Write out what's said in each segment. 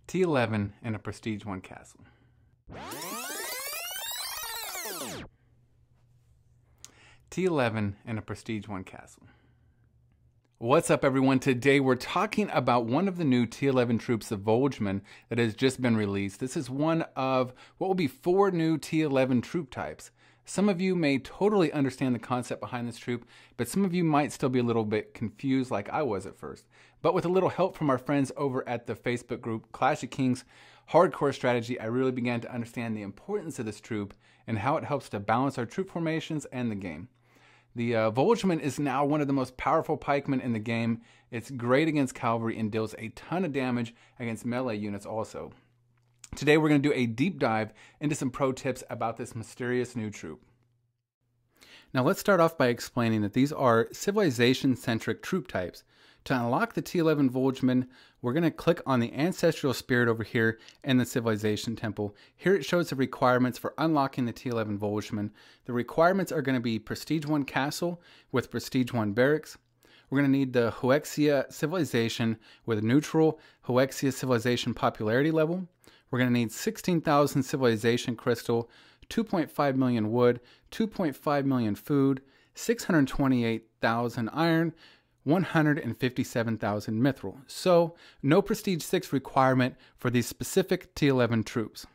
T11 and a Prestige 1 castle. T11 and a Prestige 1 castle. What's up, everyone? Today we're talking about one of the new T11 troops, the Voulgeman, that has just been released. This is one of what will be 4 new T11 troop types. Some of you may totally understand the concept behind this troop, but some of you might still be a little bit confused like I was at first. But with a little help from our friends over at the Facebook group Clash of Kings Hardcore Strategy, I really began to understand the importance of this troop and how it helps to balance our troop formations and the game. The Voulgeman is now one of the most powerful pikemen in the game. It's great against cavalry and deals a ton of damage against melee units also. Today we're going to do a deep dive into some pro tips about this mysterious new troop. Now let's start off by explaining that these are civilization-centric troop types. To unlock the T11 Voulgeman, we're going to click on the Ancestral Spirit over here in the Civilization Temple. Here it shows the requirements for unlocking the T11 Voulgeman. The requirements are going to be Prestige 1 Castle with Prestige 1 Barracks. We're going to need the Huexia Civilization with neutral Huexia Civilization popularity level. We're going to need 16,000 Civilization Crystal, 2.5 million wood, 2.5 million food, 628,000 iron, 157,000 mithril. So, no Prestige 6 requirement for these specific T11 troops.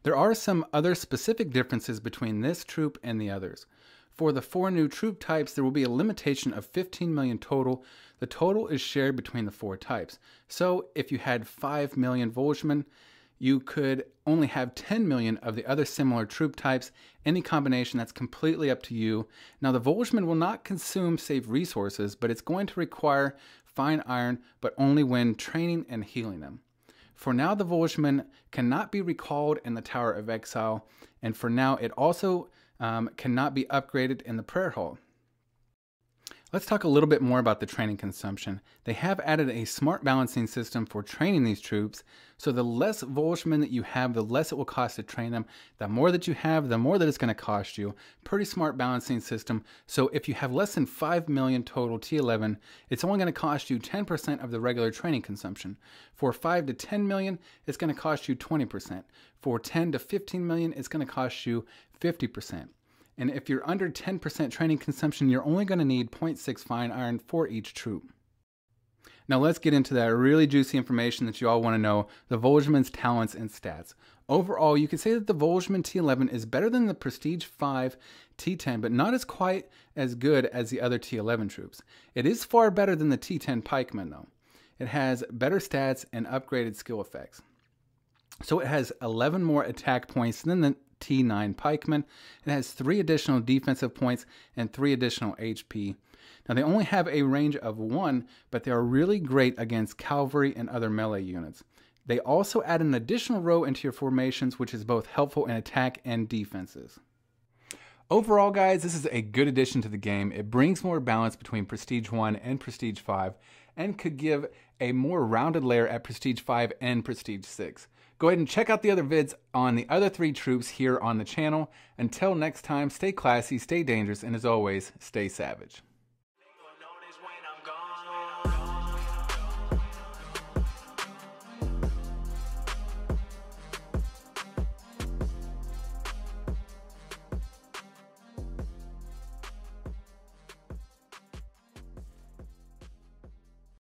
There are some other specific differences between this troop and the others. For the 4 new troop types, there will be a limitation of 15 million total. The total is shared between the 4 types. So if you had 5 million Voulgeman, you could only have 10 million of the other similar troop types. Any combination, that's completely up to you. Now the Voulgeman will not consume save resources, but it's going to require fine iron, but only when training and healing them. For now, the Voulgeman cannot be recalled in the Tower of Exile, and for now it also cannot be upgraded in the prayer hall. Let's talk a little bit more about the training consumption. They have added a smart balancing system for training these troops, so the less Voulgeman that you have, the less it will cost to train them. The more that you have, the more that it's going to cost you. Pretty smart balancing system. So if you have less than 5 million total T11, it's only going to cost you 10% of the regular training consumption. For 5 to 10 million, it's going to cost you 20%. For 10 to 15 million, it's going to cost you 50%. And if you're under 10% training consumption, you're only going to need 0.6 fine iron for each troop. Now let's get into that really juicy information that you all want to know, the Voulgeman's talents and stats. Overall, you can say that the Voulgeman T11 is better than the Prestige 5 T10, but not as quite as good as the other T11 troops. It is far better than the T10 pikeman though. It has better stats and upgraded skill effects. So it has 11 more attack points than the T9 pikeman. It has 3 additional defensive points and 3 additional HP. Now they only have a range of 1, but they are really great against cavalry and other melee units. They also add an additional row into your formations, which is both helpful in attack and defenses. Overall, guys, this is a good addition to the game. It brings more balance between Prestige 1 and Prestige 5 and could give a more rounded layer at Prestige 5 and Prestige 6. Go ahead and check out the other vids on the other 3 troops here on the channel. Until next time, stay classy, stay dangerous, and as always, stay savage.